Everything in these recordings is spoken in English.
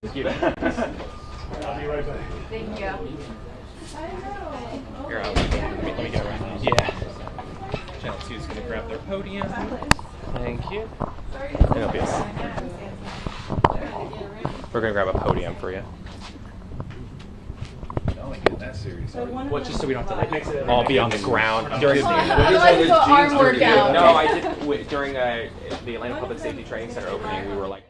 Thank you. I'll be right back. Thank you. Here, let me get it right now. Yeah. Channel 2 is going to grab their podium. Thank you. It'll be We're going to grab a podium for you. That serious. What, just so we don't have to all be on the ground during Otherwise it's an arm workout. No, I did during the Atlanta Public Safety Training Center opening. We were like.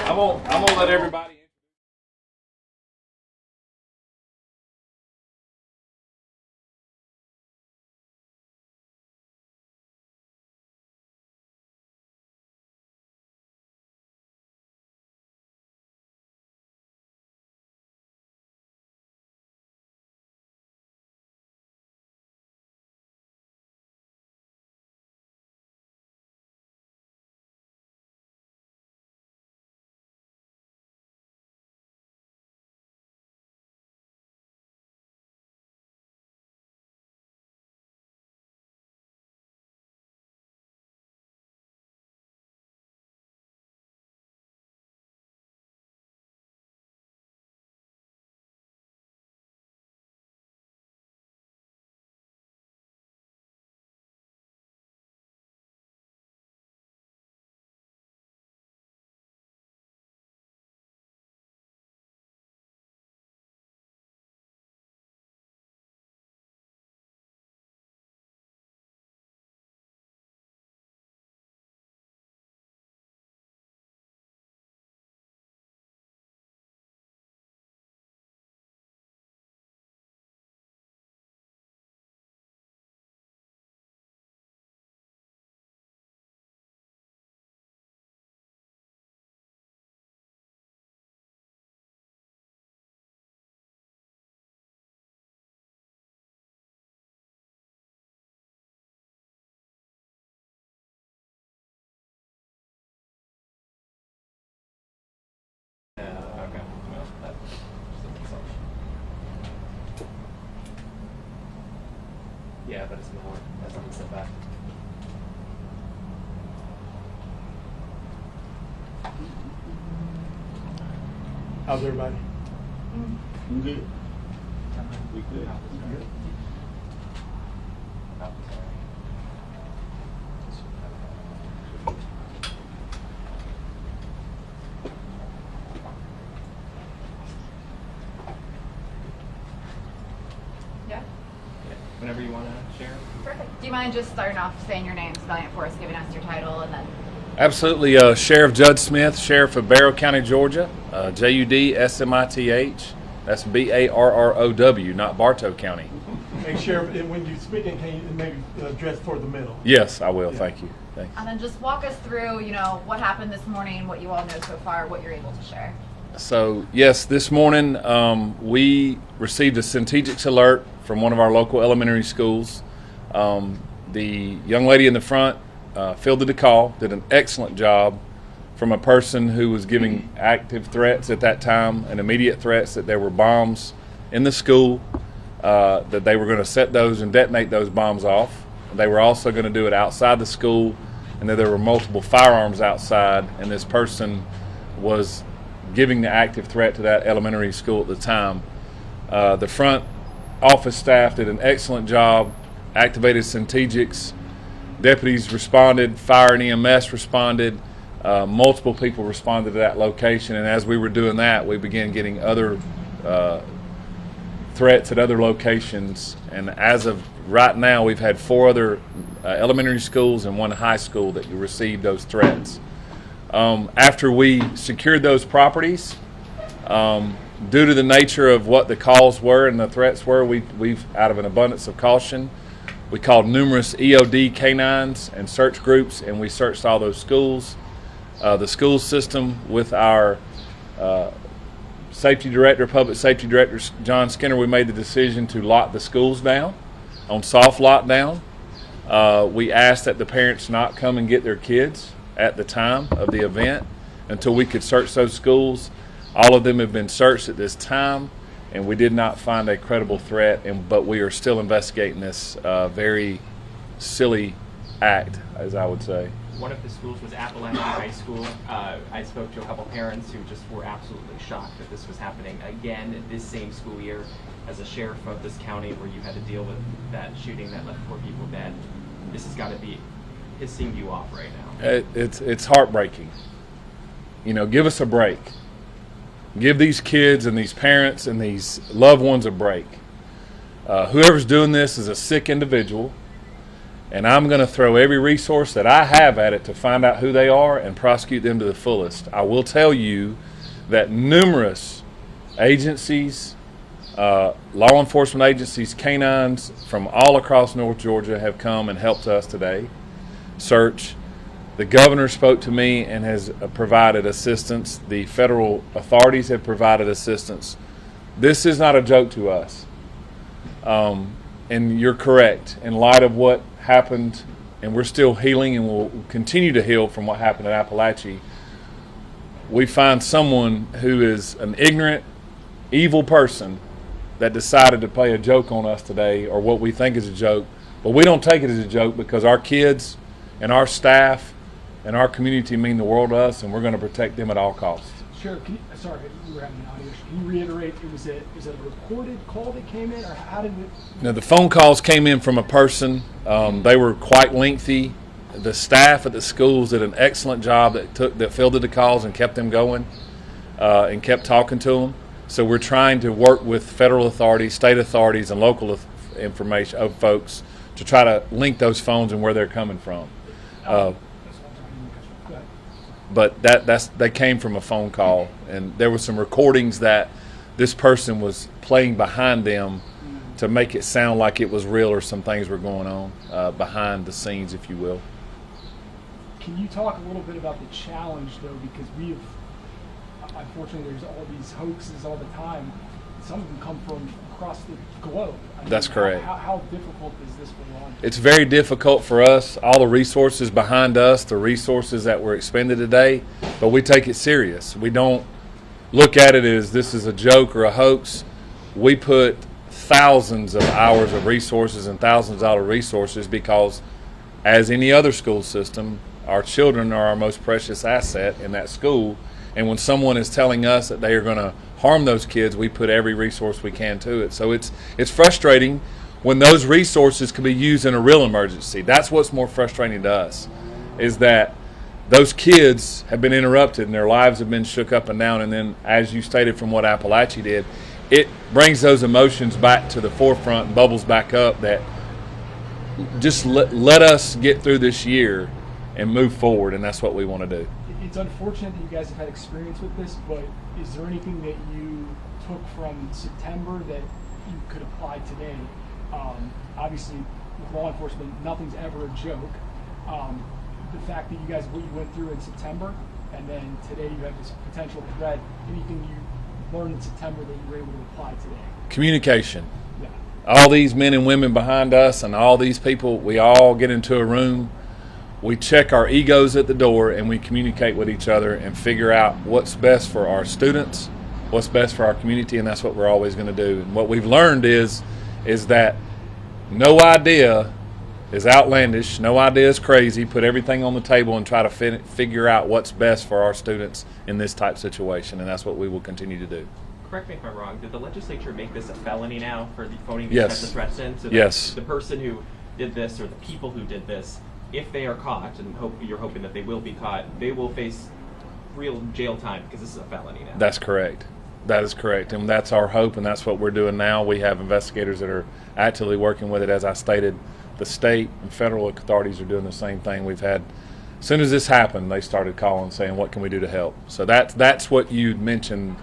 I'm gonna let everybody. Yeah, but it's more. That's on the setback. How's everybody? I'm good. We good. Yeah. Whenever you want to share. Perfect. Do you mind just starting off saying your name, spelling it for us, giving us your title, and then? Absolutely. Sheriff Judd Smith, Sheriff of Barrow County, Georgia. JUDSMITH. That's BARROW, not Bartow County. Hey, Sheriff, when you speak, can you maybe address toward the middle? Yes, I will. Yeah. Thank you. Thank you. And then just walk us through, what happened this morning, what you all know so far, what you're able to share. So, yes, this morning we received a Centegix alert from one of our local elementary schools. The young lady in the front fielded the call, did an excellent job from a person who was giving active threats at that time and immediate threats that there were bombs in the school, that they were going to set those and detonate those bombs off. They were also going to do it outside the school, and that there were multiple firearms outside, and this person was giving the active threat to that elementary school at the time. The front office staff did an excellent job, activated Centegix. Deputies responded, fire and EMS responded, multiple people responded to that location, and as we were doing that, we began getting other threats at other locations, and as of right now, we've had 4 other elementary schools and 1 high school that received those threats. After we secured those properties, due to the nature of what the calls were and the threats were, we've out of an abundance of caution, we called numerous EOD canines and search groups, and we searched all those schools. The school system, with our safety director, public safety director, John Skinner, we made the decision to lock the schools down on soft lockdown. We asked that the parents not come and get their kids at the time of the event until we could search those schools. All of them have been searched at this time, and we did not find a credible threat, but we are still investigating this very silly act, as I would say. One of the schools was Appalachian High School. I spoke to a couple parents who just were absolutely shocked that this was happening again this same school year. As a sheriff of this county where you had to deal with that shooting that left 4 people dead, this has got to be pissing you off right now. It's heartbreaking. You know, give us a break. Give these kids and these parents and these loved ones a break. Whoever's doing this is a sick individual, and I'm going to throw every resource that I have at it to find out who they are and prosecute them to the fullest. I will tell you that numerous agencies, law enforcement agencies, canines from all across North Georgia have come and helped us today search. The governor spoke to me and has provided assistance. The federal authorities have provided assistance. This is not a joke to us. And you're correct. In light of what happened, and we're still healing and will continue to heal from what happened at Appalachia, we find someone who is an ignorant, evil person that decided to play a joke on us today, or what we think is a joke. But we don't take it as a joke, because our kids and our staff and our community mean the world to us, and we're going to protect them at all costs. Sheriff, sorry, we were having an audio issue. Can you reiterate, is it a recorded call that came in, or how did it? Now, the phone calls came in from a person. They were quite lengthy. The staff at the schools did an excellent job that fielded the calls and kept them going, and kept talking to them. So we're trying to work with federal authorities, state authorities, and local information of folks to try to link those phones and where they're coming from. But they came from a phone call, and there were some recordings that this person was playing behind them to make it sound like it was real, or some things were going on behind the scenes, if you will. Can you talk a little bit about the challenge, though, because unfortunately, there's all these hoaxes all the time. Some of them come from across the globe. That's correct. How difficult is this for law enforcement? It's very difficult for us. All the resources behind us, the resources that were expended today, but we take it serious. We don't look at it as this is a joke or a hoax. We put thousands of hours of resources and thousands of dollars resources, because as any other school system, our children are our most precious asset in that school. And when someone is telling us that they are going to harm those kids, we put every resource we can to it. So it's frustrating when those resources can be used in a real emergency. That's what's more frustrating to us, is that those kids have been interrupted and their lives have been shook up and down. And then, as you stated from what Appalachia did, it brings those emotions back to the forefront and bubbles back up, that just let us get through this year and move forward, and that's what we want to do. It's unfortunate that you guys have had experience with this, but is there anything that you took from September that you could apply today? Obviously, with law enforcement, nothing's ever a joke. The fact that what you went through in September, and then today you have this potential threat, anything you learned in September that you were able to apply today? Communication. Yeah. All these men and women behind us and all these people, we all get into a room, we check our egos at the door, and we communicate with each other and figure out what's best for our students, what's best for our community, and that's what we're always going to do. And what we've learned is that no idea is outlandish, no idea is crazy. Put everything on the table and try to figure out what's best for our students in this type situation, and that's what we will continue to do. Correct me if I'm wrong, did the legislature make this a felony now for the phoning these Yes. types of threats in? So that Yes. the person who did this, or the people who did this, if they are caught, and you're hoping that they will be caught, they will face real jail time, because this is a felony now. That's correct. That is correct, and that's our hope, and that's what we're doing now. We have investigators that are actively working with it. As I stated, the state and federal authorities are doing the same thing. We've had as soon as this happened, they started calling saying, what can we do to help? So that's what you mentioned,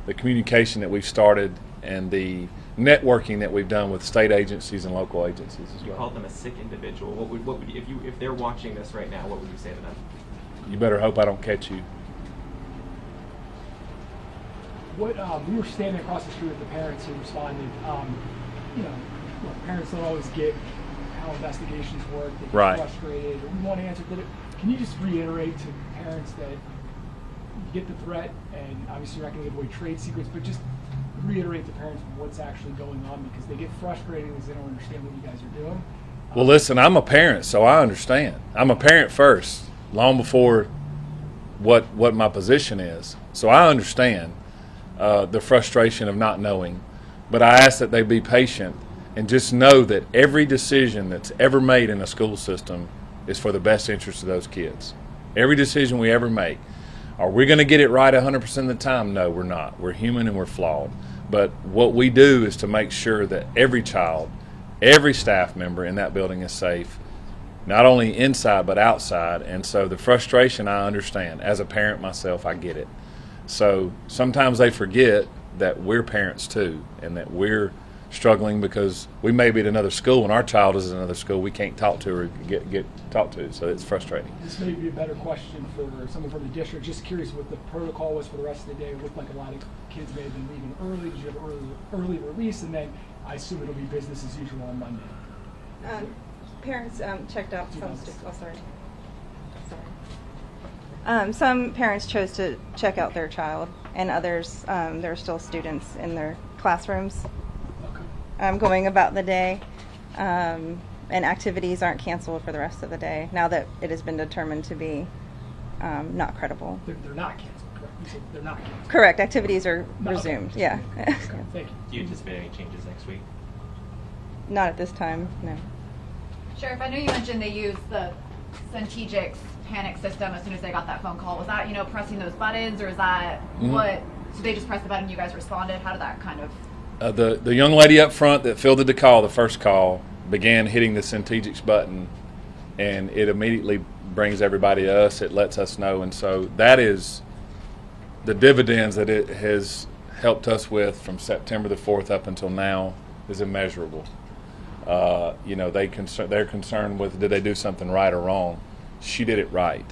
the communication that we've started and the networking that we've done with state agencies and local agencies as You well. called them a sick individual. What would if they're watching this right now? What would you say to them? You better hope I don't catch you. What we were standing across the street with the parents who responded. You know, look, parents don't always get how investigations work. They get Right. frustrated. Or we want to answer. Can you just reiterate to parents that you get the threat, and obviously you're not going to give away trade secrets, but just reiterate to parents what's actually going on, because they get frustrated because they don't understand what you guys are doing. Well, listen, I'm a parent, so I understand. I'm a parent first, long before what my position is. So I understand the frustration of not knowing. But I ask that they be patient and just know that every decision that's ever made in a school system is for the best interest of those kids. Every decision we ever make. Are we going to get it right 100% of the time? No, we're not. We're human and we're flawed. But what we do is to make sure that every child, every staff member in that building is safe, not only inside but outside. And so the frustration I understand. As a parent myself, I get it. So sometimes they forget that we're parents too, and that we're struggling because we may be at another school and our child is at another school we can't talk to or get talked to. So it's frustrating. This may be a better question for someone from the district. Just curious what the protocol was for the rest of the day. It looked like a lot of kids may have been leaving early. Did you have early release? And then I assume it'll be business as usual on Monday. Parents checked out some students. Oh, sorry. Some parents chose to check out their child, and others, there are still students in their classrooms going about the day, and activities aren't canceled for the rest of the day now that it has been determined to be not credible. They're not canceled, correct? You said they're not canceled. Correct. Activities are No, okay. resumed. Yeah. Okay, thank you. Do you anticipate any changes next week? Not at this time, no. Sheriff, I know you mentioned they used the Centegix panic system as soon as they got that phone call. Was that, pressing those buttons, or is that what? So they just pressed the button, you guys responded? How did that kind of? The young lady up front that fielded the call, the first call, began hitting the Centegix button, and it immediately brings everybody to us. It lets us know, and so that is the dividends that it has helped us with from September the 4th up until now is immeasurable. They're concerned with, did they do something right or wrong? She did it right.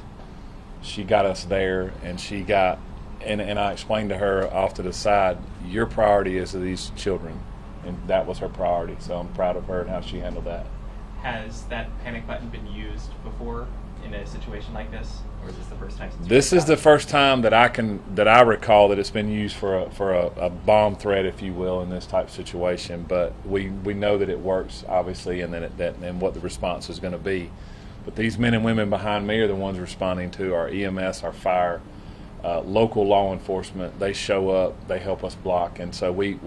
She got us there, and she got, and I explained to her off to the side, your priority is these children, and that was her priority. So I'm proud of her and how she handled that. Has that panic button been used before in a situation like this, or is this the first time? Since This is the first time that I recall that it's been used for a bomb threat, if you will, in this type of situation. But we know that it works, obviously, and and what the response is going to be. But these men and women behind me are the ones responding to our EMS, our fire, local law enforcement. They show up, they help us block, and so we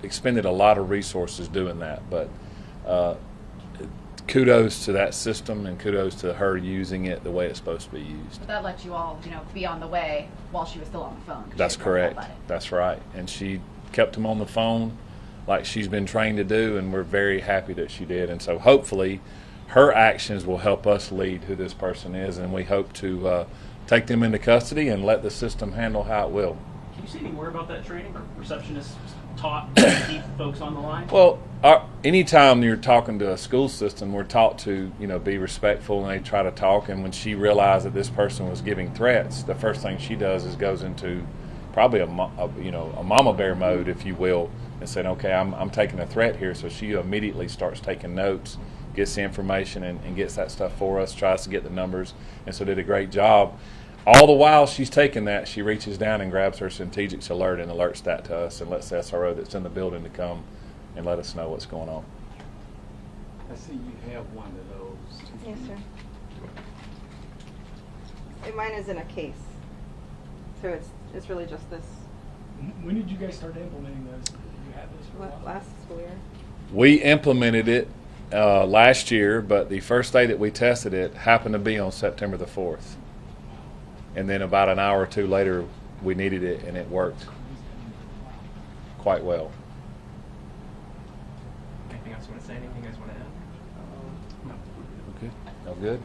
expended a lot of resources doing that. But kudos to that system, and kudos to her using it the way it's supposed to be used. But that let you all, be on the way while she was still on the phone. 'Cause she That's had pressed that correct. button. That's right. And she kept them on the phone like she's been trained to do, and we're very happy that she did. And so hopefully her actions will help us lead who this person is, and we hope to take them into custody and let the system handle how it will. Can you say any more about that training? Or receptionists taught to keep folks on the line? Well, anytime you're talking to a school system, we're taught to, be respectful, and they try to talk. And when she realized that this person was giving threats, the first thing she does is goes into probably a mama bear mode, if you will, and said, okay, I'm taking a threat here. So she immediately starts taking notes, gets the information, and gets that stuff for us, tries to get the numbers, and so did a great job. All the while she's taking that, she reaches down and grabs her Centegix alert and alerts that to us, and lets the SRO that's in the building to come and let us know what's going on. I see you have one of those. Yes, sir. Mine is in a case, so it's really just this When did you guys start implementing those? Did you have this for a while? last school year. We implemented it last year, but the first day that we tested it happened to be on September the 4th. And then about an hour or two later, we needed it, and it worked quite well. Anything else you want to say? Anything you guys want to add? Okay. All good?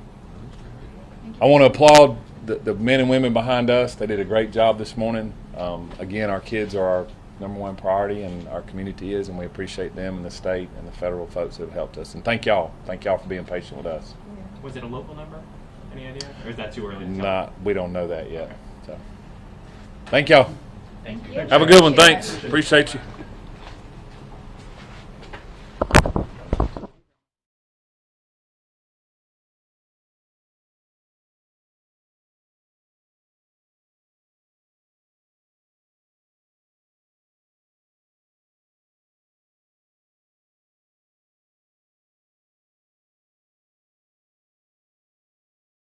I want to applaud the men and women behind us. They did a great job this morning. Again, our kids are our #1 priority, and our community is, and we appreciate them and the state and the federal folks that have helped us. And thank y'all. Thank y'all for being patient with us. Was it a local number? Any idea? Or is that too early to tell? Not, we don't know that yet. So, thank y'all. Thank you. Have a good one. Thanks. Appreciate you.